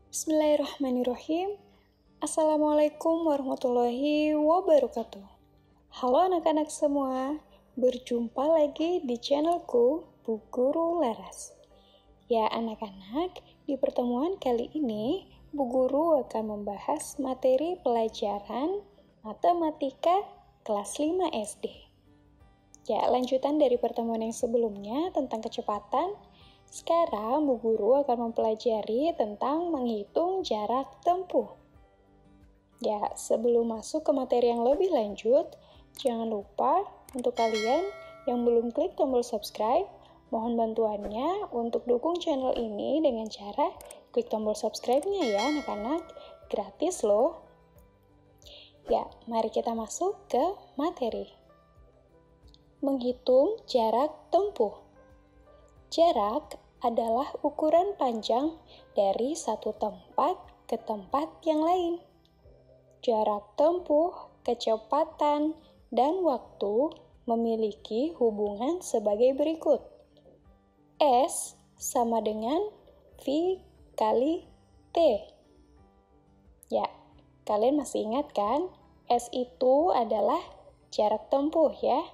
Bismillahirrahmanirrahim. Assalamualaikum warahmatullahi wabarakatuh. Halo anak-anak semua, berjumpa lagi di channelku Bu Guru Laras. Ya anak-anak, di pertemuan kali ini Bu Guru akan membahas materi pelajaran matematika kelas 5 SD. Ya, lanjutan dari pertemuan yang sebelumnya tentang kecepatan. Sekarang Bu Guru akan mempelajari tentang menghitung jarak tempuh. Ya, sebelum masuk ke materi yang lebih lanjut, jangan lupa untuk kalian yang belum klik tombol subscribe, mohon bantuannya untuk dukung channel ini dengan cara klik tombol subscribe-nya ya anak-anak, gratis loh. Ya, mari kita masuk ke materi. Menghitung jarak tempuh. Jarak adalah ukuran panjang dari satu tempat ke tempat yang lain. Jarak tempuh, kecepatan, dan waktu memiliki hubungan sebagai berikut. S sama dengan V kali T. Ya, kalian masih ingat kan? S itu adalah jarak tempuh ya.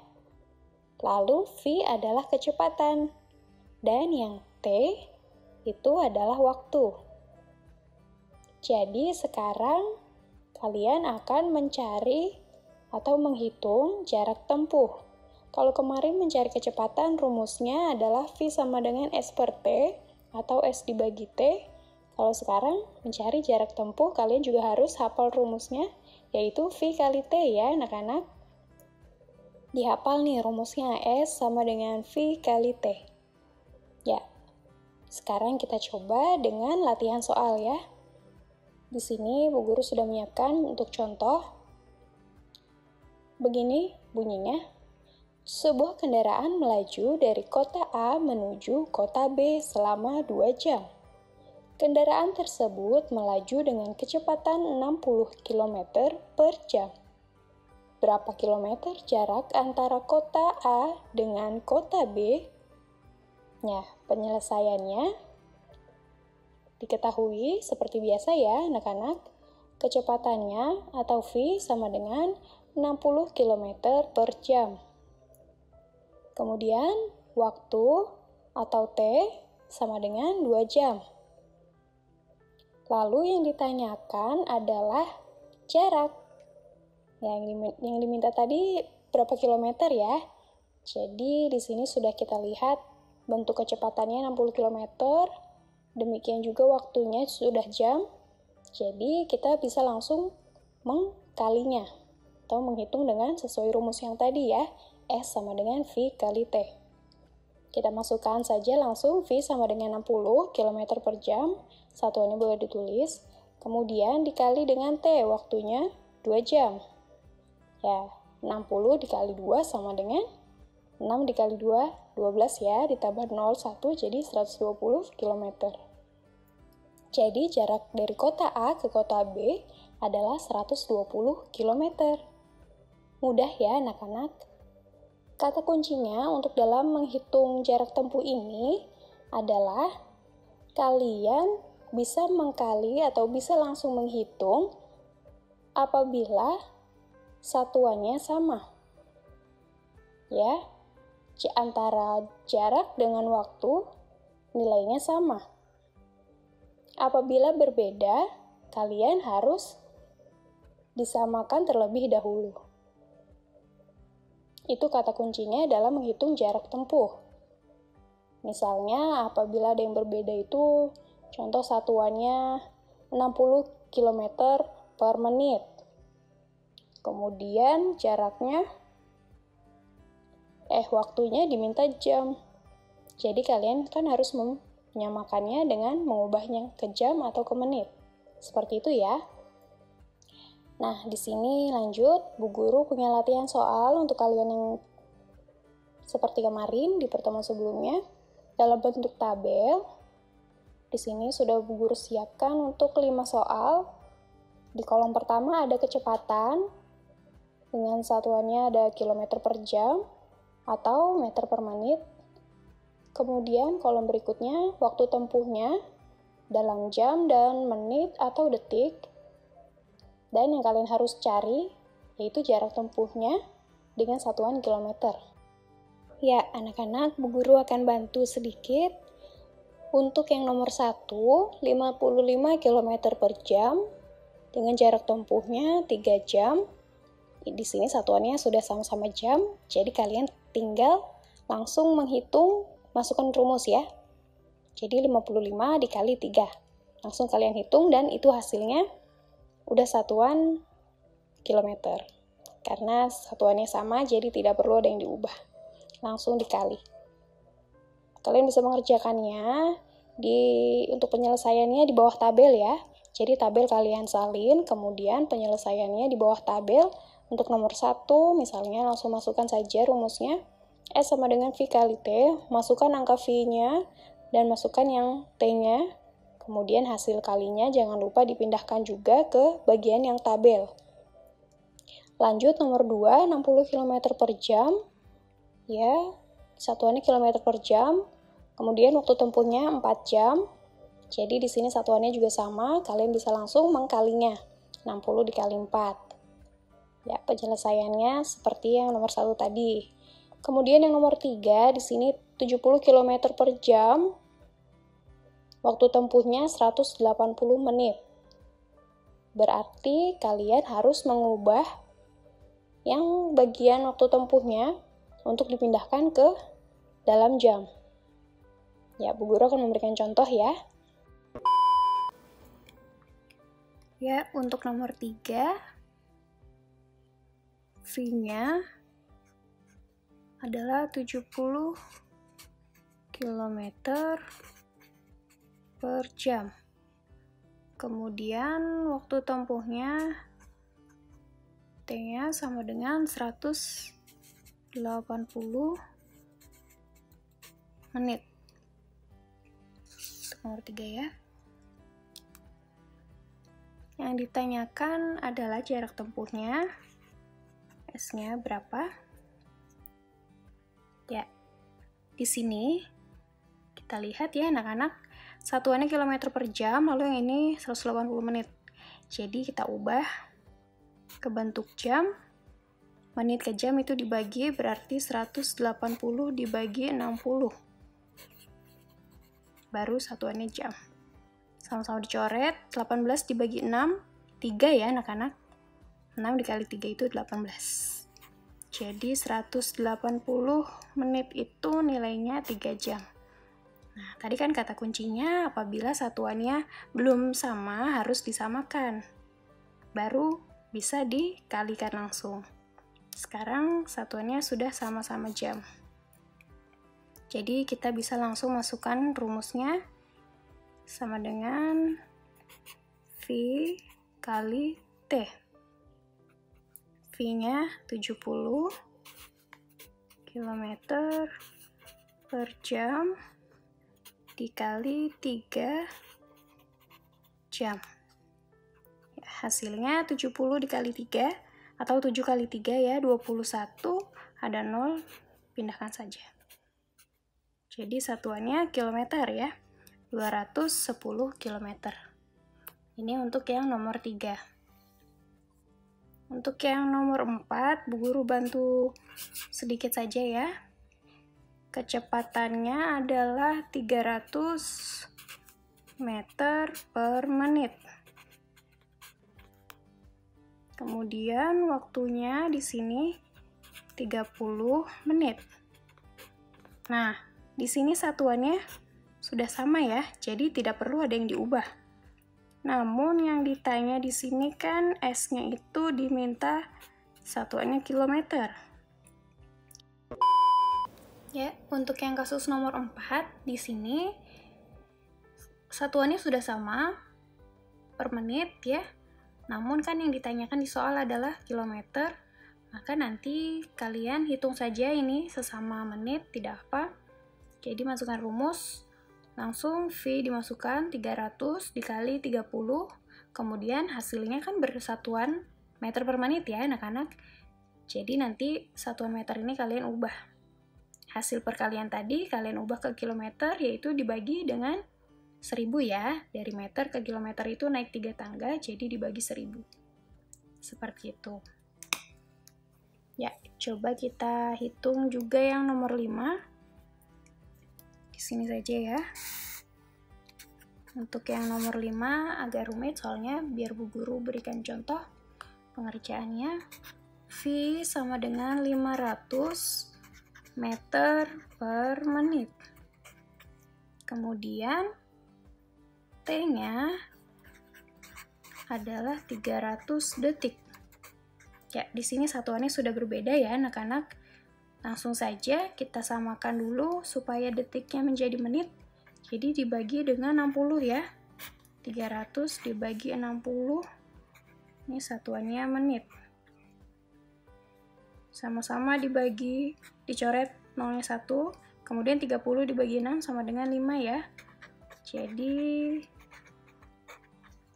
Lalu V adalah kecepatan. Dan yang T itu adalah waktu. Jadi sekarang kalian akan mencari atau menghitung jarak tempuh. Kalau kemarin mencari kecepatan, rumusnya adalah V sama dengan S per T atau S dibagi T. Kalau sekarang mencari jarak tempuh, kalian juga harus hafal rumusnya, yaitu V kali T ya anak-anak. Dihafal nih rumusnya, S sama dengan V kali T. Ya, sekarang kita coba dengan latihan soal ya. Di sini Bu Guru sudah menyiapkan untuk contoh. Begini bunyinya. Sebuah kendaraan melaju dari kota A menuju kota B selama 2 jam. Kendaraan tersebut melaju dengan kecepatan 60 km per jam. Berapa kilometer jarak antara kota A dengan kota B? Nah, penyelesaiannya diketahui seperti biasa ya anak-anak. Kecepatannya atau V sama dengan 60 km per jam. Kemudian waktu atau T sama dengan 2 jam. Lalu yang ditanyakan adalah jarak. Yang diminta tadi berapa kilometer ya? Jadi di sini sudah kita lihat bentuk kecepatannya 60 km. Demikian juga waktunya sudah jam. Jadi kita bisa langsung mengkalinya atau menghitung dengan sesuai rumus yang tadi ya. S sama dengan V kali T. Kita masukkan saja langsung V sama dengan 60 km per jam. Satuannya boleh ditulis. Kemudian dikali dengan T, waktunya 2 jam. Ya, 60 dikali 2 sama dengan 6 dikali 2, 12 ya, ditambah 0, 1, jadi 120 km. Jadi jarak dari kota A ke kota B adalah 120 km. Mudah ya anak-anak. Kata kuncinya untuk dalam menghitung jarak tempuh ini adalah kalian bisa mengkali atau bisa langsung menghitung apabila satuannya sama. Ya, antara jarak dengan waktu nilainya sama. Apabila berbeda, kalian harus disamakan terlebih dahulu. Itu kata kuncinya dalam menghitung jarak tempuh. Misalnya apabila ada yang berbeda itu, contoh satuannya 60 km per menit. Kemudian jaraknya, waktunya diminta jam. Jadi kalian kan harus menyamakannya dengan mengubahnya ke jam atau ke menit. Seperti itu ya. Nah, di sini lanjut, Bu Guru punya latihan soal untuk kalian yang seperti kemarin di pertemuan sebelumnya. Dalam bentuk tabel, di sini sudah Bu Guru siapkan untuk 5 soal. Di kolom pertama ada kecepatan, dengan satuannya ada kilometer per jam atau meter per menit. Kemudian kolom berikutnya waktu tempuhnya dalam jam dan menit atau detik. Dan yang kalian harus cari yaitu jarak tempuhnya dengan satuan kilometer. Ya, anak-anak, Bu Guru akan bantu sedikit. Untuk yang nomor 1, 55 km per jam dengan jarak tempuhnya 3 jam. Di sini satuannya sudah sama-sama jam, jadi kalian tinggal langsung menghitung, masukkan rumus ya. Jadi 55 dikali 3. Langsung kalian hitung dan itu hasilnya udah satuan kilometer. Karena satuannya sama, jadi tidak perlu ada yang diubah. Langsung dikali. Kalian bisa mengerjakannya untuk penyelesaiannya di bawah tabel ya. Jadi tabel kalian salin, kemudian penyelesaiannya di bawah tabel. Untuk nomor 1, misalnya langsung masukkan saja rumusnya. S sama dengan V kali T, masukkan angka V-nya dan masukkan yang T-nya. Kemudian hasil kalinya jangan lupa dipindahkan juga ke bagian yang tabel. Lanjut nomor 2, 60 km per jam. Ya, satuannya kilometer per jam. Kemudian waktu tempuhnya 4 jam. Jadi di sini satuannya juga sama, kalian bisa langsung mengkalinya. 60 dikali 4. Ya, penyelesaiannya seperti yang nomor 1 tadi. Kemudian yang nomor 3, di sini 70 km per jam. Waktu tempuhnya 180 menit. Berarti kalian harus mengubah yang bagian waktu tempuhnya untuk dipindahkan ke dalam jam. Ya, Bu Guru akan memberikan contoh ya. Ya, untuk nomor 3, V-nya adalah 70 km per jam. Kemudian waktu tempuhnya T-nya sama dengan 180 menit. Nomor 3 ya. Yang ditanyakan adalah jarak tempuhnya. S-nya berapa? Ya, di sini kita lihat ya anak-anak, satuannya kilometer per jam, lalu yang ini 180 menit. Jadi kita ubah ke bentuk jam, menit ke jam itu dibagi, berarti 180 dibagi 60. Baru satuannya jam. Sama-sama dicoret, 18 dibagi 6, 3 ya anak-anak. 6 dikali 3 itu 18. Jadi 180 menit itu nilainya 3 jam. Nah, tadi kan kata kuncinya apabila satuannya belum sama harus disamakan. Baru bisa dikalikan langsung. Sekarang satuannya sudah sama-sama jam. Jadi kita bisa langsung masukkan rumusnya sama dengan V kali T. V-nya 70 km per jam dikali 3 jam. Ya, hasilnya 70 dikali 3 atau 7 kali 3 ya, 21, ada 0, pindahkan saja. Jadi satuannya kilometer ya, 210 km. Ini untuk yang nomor 3. Untuk yang nomor 4, Bu Guru bantu sedikit saja ya. Kecepatannya adalah 300 meter per menit. Kemudian waktunya di sini 30 menit. Nah, di sini satuannya sudah sama ya, jadi tidak perlu ada yang diubah. Namun yang ditanya di sini kan S-nya itu diminta satuannya kilometer. Ya, untuk yang kasus nomor 4 di sini satuannya sudah sama per menit ya. Namun kan yang ditanyakan di soal adalah kilometer. Maka nanti kalian hitung saja ini sesama menit, tidak apa. Jadi masukkan rumus, langsung V dimasukkan 300 dikali 30, kemudian hasilnya kan bersatuan meter per menit ya anak-anak. Jadi nanti satuan meter ini kalian ubah. Hasil perkalian tadi kalian ubah ke kilometer, yaitu dibagi dengan 1000 ya. Dari meter ke kilometer itu naik 3 tangga, jadi dibagi 1000. Seperti itu. Ya, coba kita hitung juga yang nomor 5. Di sini saja ya. Untuk yang nomor 5 agak rumit soalnya biar Bu Guru berikan contoh pengerjaannya. V sama dengan 500 meter per menit. Kemudian T-nya adalah 300 detik. Ya, di sini satuannya sudah berbeda ya anak-anak. Langsung saja kita samakan dulu supaya detiknya menjadi menit. Jadi dibagi dengan 60 ya. 300 dibagi 60. Ini satuannya menit. Sama-sama dibagi, dicoret 0-nya 1. Kemudian 30 dibagi 6 sama dengan 5 ya. Jadi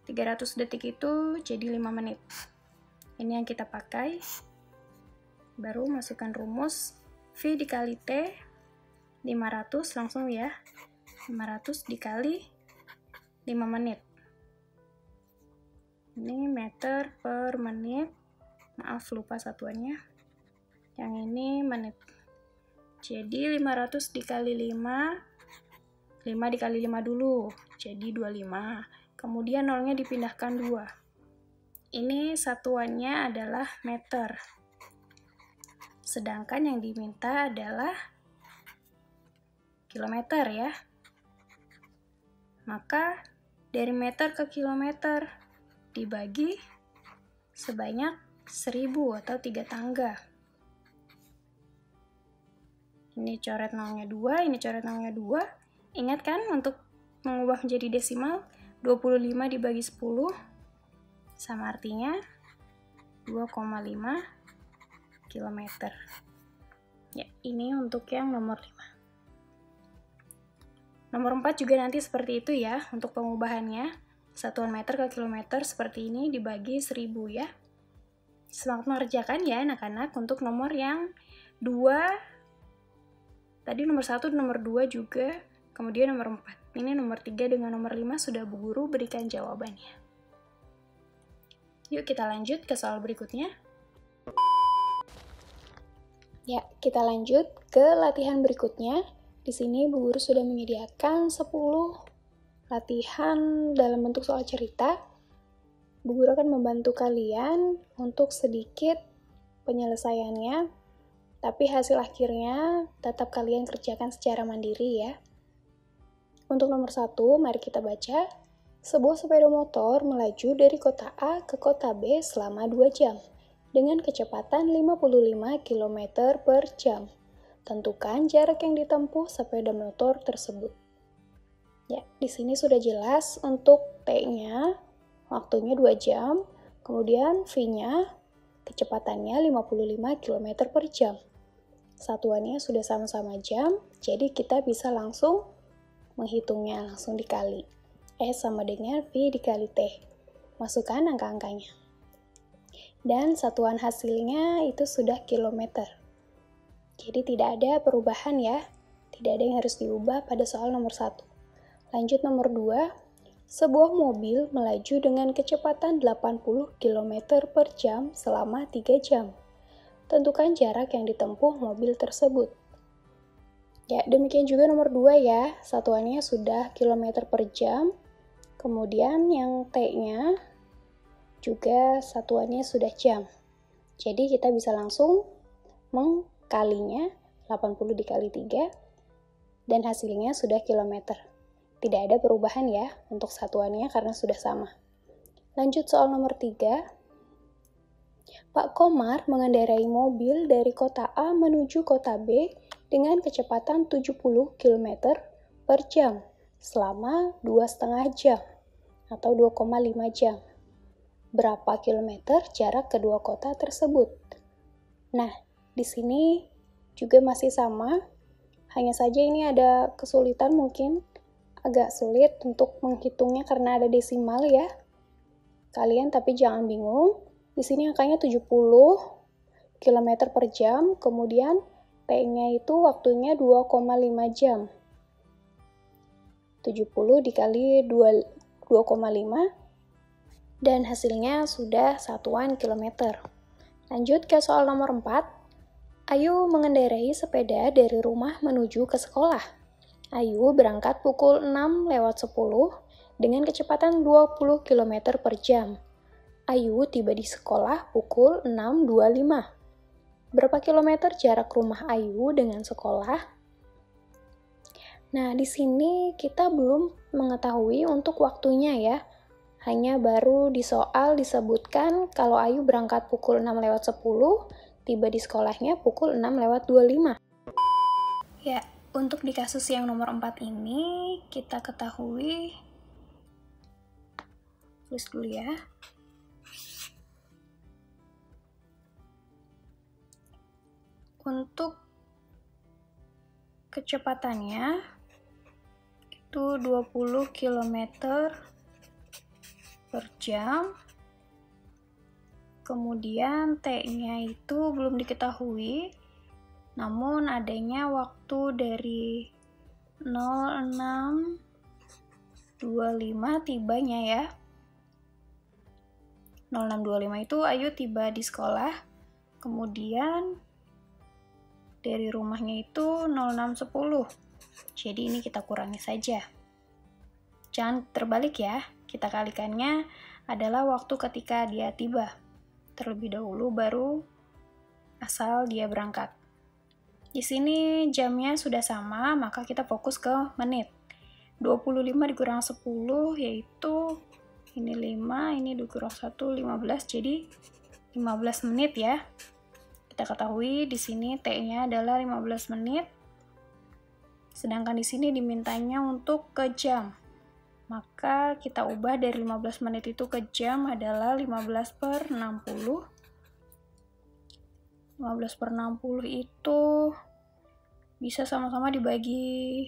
300 detik itu jadi 5 menit. Ini yang kita pakai. Baru masukkan rumus V dikali T 500 langsung ya. 500 dikali 5 menit. Ini meter per menit. Maaf lupa satuannya. Yang ini menit. Jadi 500 dikali 5. 5 dikali 5 dulu. Jadi 25. Kemudian nolnya dipindahkan 2. Ini satuannya adalah meter. Sedangkan yang diminta adalah kilometer ya. Maka dari meter ke kilometer dibagi sebanyak 1000 atau 3 tangga. Ini coret nolnya 2, ini coret nolnya 2. Ingat kan untuk mengubah menjadi desimal, 25 dibagi 10 sama artinya 2,5 km. Ya, ini untuk yang nomor 5. Nomor 4 juga nanti seperti itu ya, untuk pengubahannya. Satuan meter ke kilometer seperti ini dibagi 1000 ya. Semangat mengerjakan ya anak-anak. Untuk nomor yang 2, tadi nomor 1 dan nomor 2 juga, kemudian nomor 4. Ini nomor 3 dengan nomor 5 sudah Bu Guru berikan jawabannya. Yuk kita lanjut ke soal berikutnya. Ya, kita lanjut ke latihan berikutnya. Di sini Bu Guru sudah menyediakan 10 latihan dalam bentuk soal cerita. Bu Guru akan membantu kalian untuk sedikit penyelesaiannya, tapi hasil akhirnya tetap kalian kerjakan secara mandiri ya. Untuk nomor 1, mari kita baca. Sebuah sepeda motor melaju dari kota A ke kota B selama 2 jam dengan kecepatan 55 km per jam. Tentukan jarak yang ditempuh sepeda motor tersebut. Ya, di sini sudah jelas untuk T-nya, waktunya 2 jam, kemudian V-nya, kecepatannya 55 km per jam. Satuannya sudah sama-sama jam, jadi kita bisa langsung menghitungnya, langsung dikali. S sama dengan V dikali T. Masukkan angka-angkanya. Dan satuan hasilnya itu sudah kilometer. Jadi tidak ada perubahan ya, tidak ada yang harus diubah pada soal nomor 1. Lanjut nomor 2, sebuah mobil melaju dengan kecepatan 80 km per jam selama 3 jam. Tentukan jarak yang ditempuh mobil tersebut. Ya, demikian juga nomor 2 ya, satuannya sudah kilometer per jam, kemudian yang T-nya juga satuannya sudah jam. Jadi kita bisa langsung kalinya 80 dikali 3 dan hasilnya sudah kilometer. Tidak ada perubahan ya untuk satuannya karena sudah sama. Lanjut soal nomor 3. Pak Komar mengendarai mobil dari kota A menuju kota B dengan kecepatan 70 km per jam selama 2,5 jam atau 2,5 jam. Berapa kilometer jarak kedua kota tersebut? Nah, di sini juga masih sama, hanya saja ini ada kesulitan mungkin, agak sulit untuk menghitungnya karena ada desimal ya. Kalian tapi jangan bingung, di sini angkanya 70 km per jam, kemudian T-nya itu waktunya 2,5 jam. 70 dikali 2,5 dan hasilnya sudah satuan kilometer. Lanjut ke soal nomor 4. Ayu mengendarai sepeda dari rumah menuju ke sekolah. Ayu berangkat pukul 6:10 dengan kecepatan 20 km per jam. Ayu tiba di sekolah pukul 6:25. Berapa kilometer jarak rumah Ayu dengan sekolah? Nah, di sini kita belum mengetahui untuk waktunya ya. Hanya baru di soal disebutkan kalau Ayu berangkat pukul 6:10, tiba di sekolahnya pukul 6:25. Ya, untuk di kasus yang nomor 4 ini, kita ketahui, tulis dulu ya. Untuk kecepatannya, itu 20 km per jam. Kemudian T-nya itu belum diketahui, namun adanya waktu dari 06.25 tibanya ya. 06.25 itu Ayu tiba di sekolah, kemudian dari rumahnya itu 06.10. Jadi ini kita kurangi saja. Jangan terbalik ya, kita kalikannya adalah waktu ketika dia tiba. Terlebih dahulu baru asal dia berangkat. Di sini jamnya sudah sama, maka kita fokus ke menit. 25 dikurang 10 yaitu ini 5, ini dikurang 1, 15, jadi 15 menit ya. Kita ketahui di sini T-nya adalah 15 menit. Sedangkan di sini dimintanya untuk ke jam. Maka kita ubah dari 15 menit itu ke jam adalah 15/60. 15/60 itu bisa sama-sama dibagi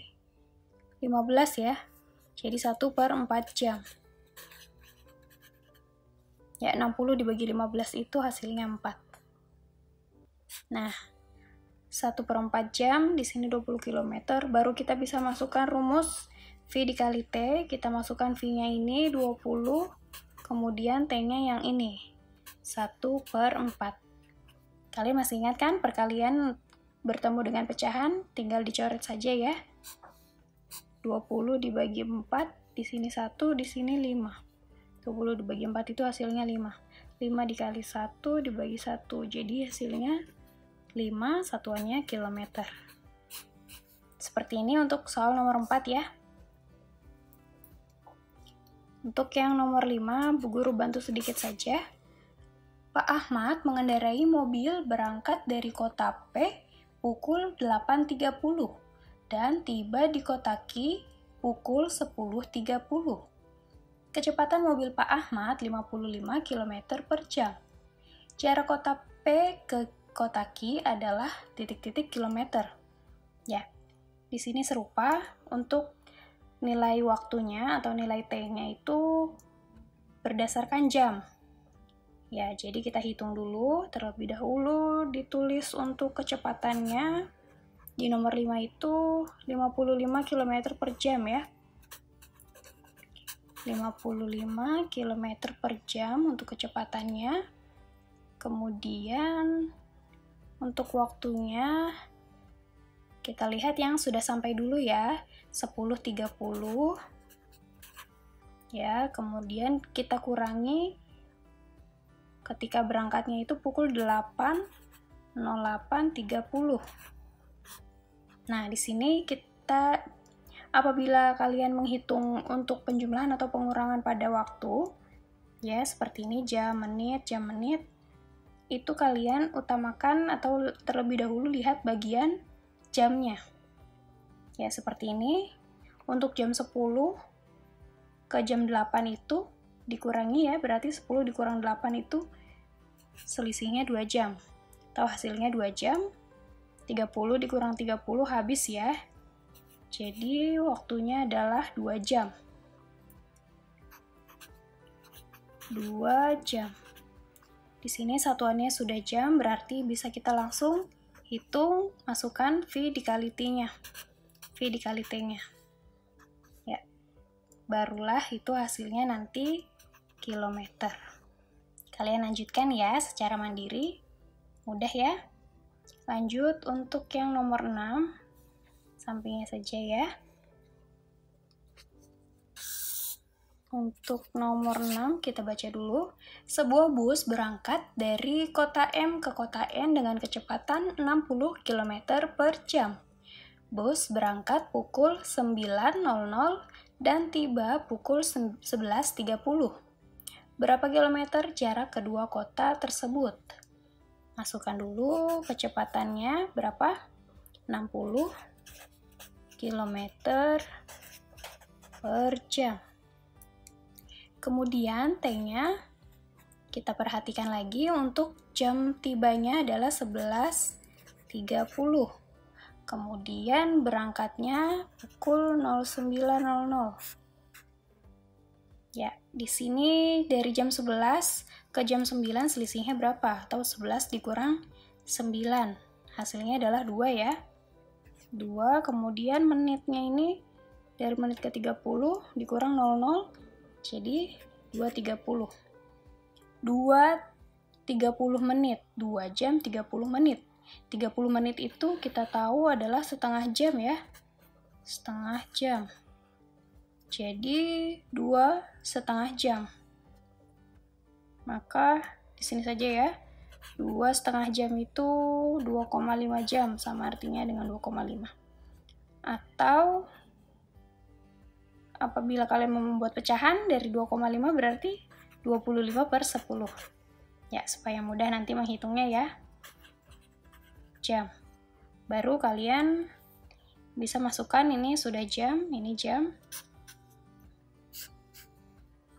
15 ya. Jadi 1/4 jam. Ya, 60 dibagi 15 itu hasilnya 4. Nah, 1/4 jam, di sini 20 km, baru kita bisa masukkan rumus V dikali T. Kita masukkan V-nya ini 20, kemudian T-nya yang ini, 1/4. Kalian masih ingat kan perkalian bertemu dengan pecahan? Tinggal dicoret saja ya. 20 dibagi 4, di sini 1, di sini 5. 20 dibagi 4 itu hasilnya 5. 5 dikali 1 dibagi 1, jadi hasilnya 5, satuannya kilometer. Seperti ini untuk soal nomor 4 ya. Untuk yang nomor 5, Bu Guru bantu sedikit saja. Pak Ahmad mengendarai mobil berangkat dari kota P pukul 8.30 dan tiba di kota Q pukul 10.30. Kecepatan mobil Pak Ahmad 55 km per jam. Jarak kota P ke kota Q adalah titik-titik kilometer. Ya, di sini serupa untuk nilai waktunya atau nilai T-nya itu berdasarkan jam. Ya, jadi kita hitung dulu, terlebih dahulu ditulis untuk kecepatannya di nomor 5 itu 55 km per jam ya. 55 km per jam untuk kecepatannya. Kemudian untuk waktunya kita lihat yang sudah sampai dulu ya, 10.30 ya, kemudian kita kurangi ketika berangkatnya itu pukul 8.08.30. Nah, di sini kita apabila kalian menghitung untuk penjumlahan atau pengurangan pada waktu ya, seperti ini jam menit, itu kalian utamakan atau terlebih dahulu lihat bagian jamnya. Ya, seperti ini. Untuk jam 10 ke jam 8 itu dikurangi ya, berarti 10 dikurang 8 itu selisihnya 2 jam. Atau hasilnya 2 jam. 30 dikurang 30 habis ya. Jadi waktunya adalah 2 jam. 2 jam. Di sini satuannya sudah jam, berarti bisa kita langsung hitung, masukkan V dikali T-nya. V dikali T-nya. Ya, barulah itu hasilnya nanti kilometer. Kalian lanjutkan ya secara mandiri. Mudah ya. Lanjut untuk yang nomor 6. Sampingnya saja ya. Untuk nomor 6 kita baca dulu. Sebuah bus berangkat dari kota M ke kota N dengan kecepatan 60 km per jam. Bus berangkat pukul 9.00 dan tiba pukul 11.30. Berapa kilometer jarak kedua kota tersebut? Masukkan dulu kecepatannya berapa? 60 km per jam. Kemudian T-nya kita perhatikan lagi, untuk jam tibanya adalah 11.30. Kemudian berangkatnya pukul 09.00. Ya, di sini dari jam 11 ke jam 9 selisihnya berapa? Atau 11 dikurang 9. Hasilnya adalah 2 ya. 2, kemudian menitnya ini dari menit ke 30 dikurang 00. Jadi 2.30. 2.30 menit. 2 jam 30 menit. 30 menit itu kita tahu adalah setengah jam ya. Setengah jam. Jadi 2,5 jam. Maka di sini saja ya. 2,5 jam itu 2,5 jam, sama artinya dengan 2,5. Atau apabila kalian mau membuat pecahan dari 2,5 berarti 25/10. Ya, supaya mudah nanti menghitungnya ya. Jam. Baru kalian bisa masukkan ini sudah jam, ini jam.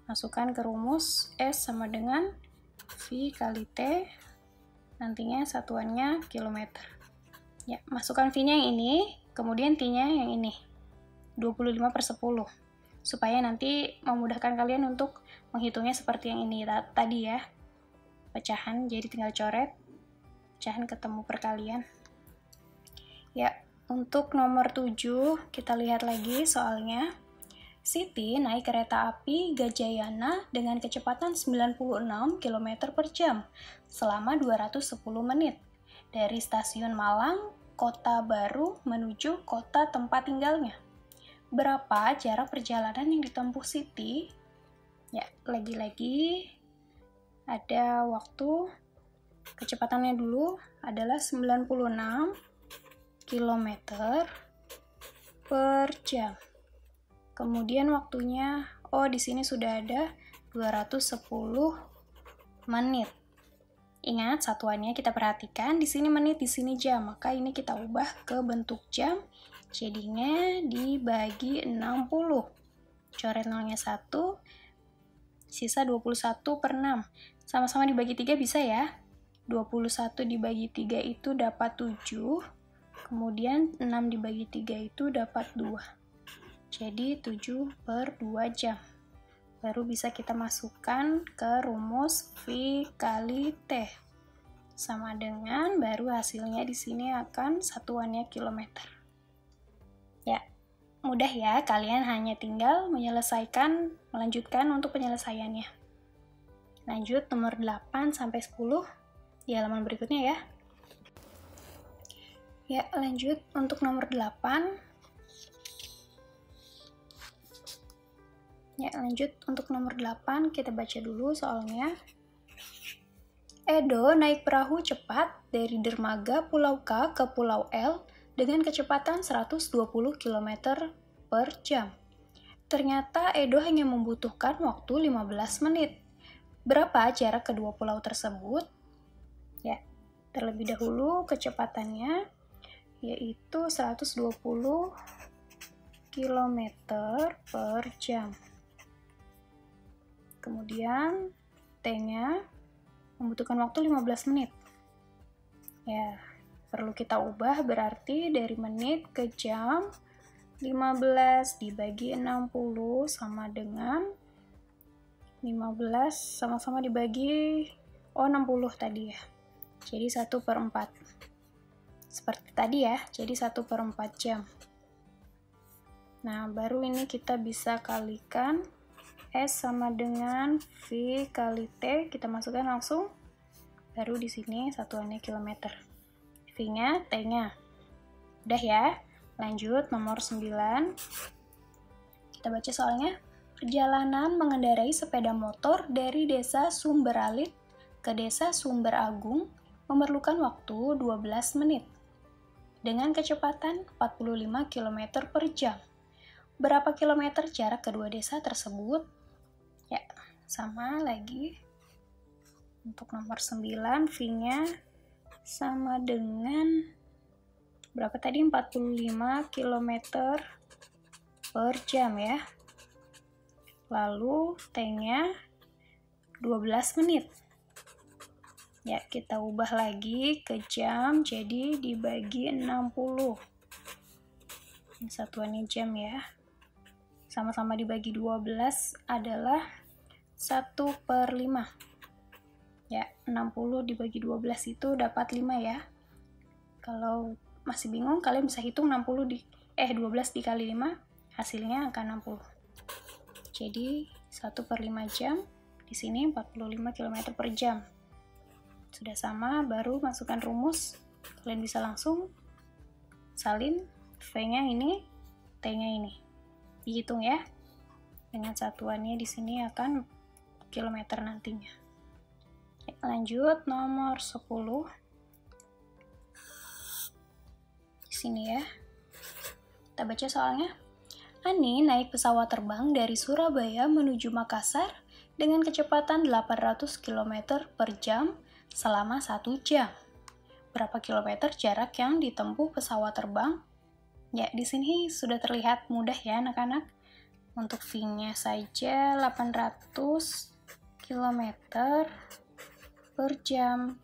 Masukkan ke rumus S sama dengan V kali T. Nantinya satuannya kilometer. Ya, masukkan V-nya yang ini, kemudian T-nya yang ini. 25/10. Supaya nanti memudahkan kalian untuk menghitungnya seperti yang ini tadi ya. Pecahan, jadi tinggal coret. Pecahan ketemu perkalian. Ya, untuk nomor 7 kita lihat lagi soalnya. Siti naik kereta api Gajayana dengan kecepatan 96 km per jam selama 210 menit. Dari stasiun Malang, Kota Baru menuju kota tempat tinggalnya. Berapa jarak perjalanan yang ditempuh Siti? Ya, lagi-lagi ada waktu. Kecepatannya dulu adalah 96 km per jam. Kemudian waktunya, di sini sudah ada 210 menit. Ingat, satuannya kita perhatikan, di sini menit, di sini jam. Maka ini kita ubah ke bentuk jam. Jadinya dibagi 60. Coret nolnya 1. Sisa 21/6. Sama-sama dibagi 3 bisa ya. 21 dibagi 3 itu dapat 7. Kemudian 6 dibagi 3 itu dapat 2. Jadi 7/2 jam. Baru bisa kita masukkan ke rumus V kali T. Sama dengan, baru hasilnya di sini akan satuannya kilometer. Ya, mudah ya, kalian hanya tinggal melanjutkan untuk penyelesaiannya. Lanjut nomor 8 sampai 10 di halaman berikutnya ya. Ya, lanjut untuk nomor 8. Ya, lanjut untuk nomor 8, kita baca dulu soalnya. Edo naik perahu cepat dari dermaga Pulau K ke Pulau L dengan kecepatan 120 km per jam. Ternyata Edo hanya membutuhkan waktu 15 menit. Berapa jarak kedua pulau tersebut? Ya, terlebih dahulu kecepatannya yaitu 120 km per jam. Kemudian T-nya membutuhkan waktu 15 menit. Ya, perlu kita ubah berarti dari menit ke jam. 15 dibagi 60 sama dengan 15 sama-sama dibagi 60 tadi ya. Jadi 1/4. Seperti tadi ya, jadi 1/4 jam. Nah, baru ini kita bisa kalikan S sama dengan V kali T, kita masukkan langsung. Baru di sini satuannya kilometer. V-nya, T-nya. Udah ya. Lanjut nomor 9. Kita baca soalnya. Perjalanan mengendarai sepeda motor dari desa Sumberalit ke desa Sumber Agung memerlukan waktu 12 menit. Dengan kecepatan 45 km per jam. Berapa kilometer jarak kedua desa tersebut? Ya, sama lagi. Untuk nomor 9, V-nya sama dengan berapa tadi? 45 km per jam ya. Lalu T-nya 12 menit. Ya, kita ubah lagi ke jam, jadi dibagi 60. Ini satuannya jam ya. Sama-sama dibagi 12 adalah 1/5. Ya, 60 dibagi 12 itu dapat 5 ya. Kalau masih bingung, kalian bisa hitung 12 dikali 5, hasilnya angka 60. Jadi 1/5 jam, di sini 45 km per jam. Sudah sama, baru masukkan rumus. Kalian bisa langsung salin V-nya ini, T-nya ini. Dihitung ya. Dengan satuannya di sini akan kilometer nantinya. Lanjut nomor 10. Di sini ya. Kita baca soalnya. Ani naik pesawat terbang dari Surabaya menuju Makassar dengan kecepatan 800 km per jam selama 1 jam. Berapa kilometer jarak yang ditempuh pesawat terbang? Ya, di sini sudah terlihat mudah ya anak-anak. Untuk V-nya saja 800 km per jam.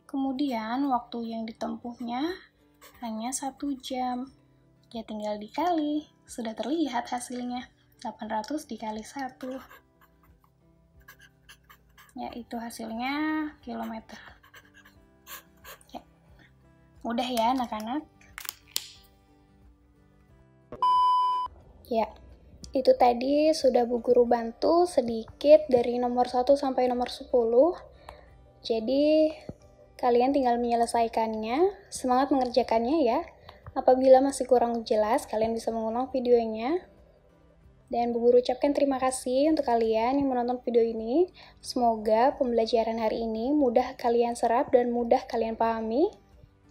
Kemudian waktu yang ditempuhnya hanya 1 jam. Ya, tinggal dikali. Sudah terlihat hasilnya. 800 dikali 1. Ya, itu hasilnya kilometer. Ya. Mudah ya anak-anak. Ya, itu tadi sudah Bu Guru bantu sedikit dari nomor 1 sampai nomor 10. Jadi, kalian tinggal menyelesaikannya. Semangat mengerjakannya ya. Apabila masih kurang jelas, kalian bisa mengulang videonya. Dan Bu Guru ucapkan terima kasih untuk kalian yang menonton video ini. Semoga pembelajaran hari ini mudah kalian serap dan mudah kalian pahami.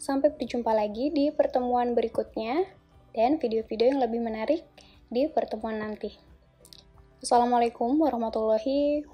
Sampai berjumpa lagi di pertemuan berikutnya dan video-video yang lebih menarik di pertemuan nanti. Assalamualaikum warahmatullahi wabarakatuh.